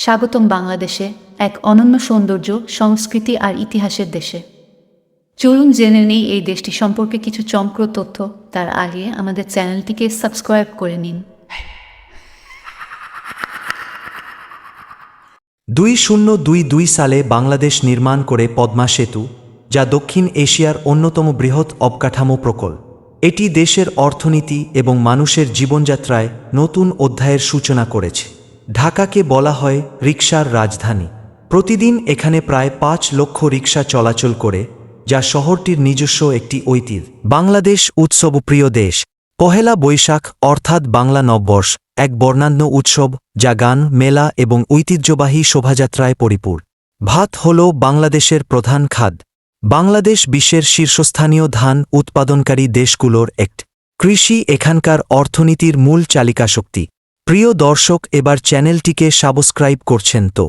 স্বাগতম বাংলাদেশে, এক অনন্য সৌন্দর্য, সংস্কৃতি আর ইতিহাসের দেশে। চলুন জেনে নেই এই দেশটি সম্পর্কে কিছু চমকপ্রদ তথ্য। তার আগে আমাদের চ্যানেলটিকে সাবস্ক্রাইব করে নিন। 2022 সালে বাংলাদেশ নির্মাণ করে পদ্মা সেতু, যা দক্ষিণ এশিয়ার অন্যতম বৃহৎ অবকাঠামো প্রকল্প। এটি দেশের অর্থনীতি এবং মানুষের জীবনযাত্রায় নতুন অধ্যায়ের সূচনা করেছে। ঢাকাকে বলা হয় রিকশার রাজধানী। প্রতিদিন এখানে প্রায় 5 লক্ষ রিকশা চলাচল করে, যা শহরটির নিজস্ব একটি ঐতিহ্য। বাংলাদেশ উৎসবপ্রিয় দেশ। পহেলা বৈশাখ অর্থাৎ বাংলা নববর্ষ এক বর্ণাঢ্য উৎসব, যা গান, মেলা এবং ঐতিহ্যবাহী শোভাযাত্রায় পরিপূর্ণ। ভাত হল বাংলাদেশের প্রধান খাদ্য। বাংলাদেশ বিশ্বের শীর্ষস্থানীয় ধান উৎপাদনকারী দেশগুলোর একটি। কৃষি এখানকার অর্থনীতির মূল চালিকাশক্তি। প্রিয় দর্শক, এবার চ্যানেলটিকে সাবস্ক্রাইব করছেন তো?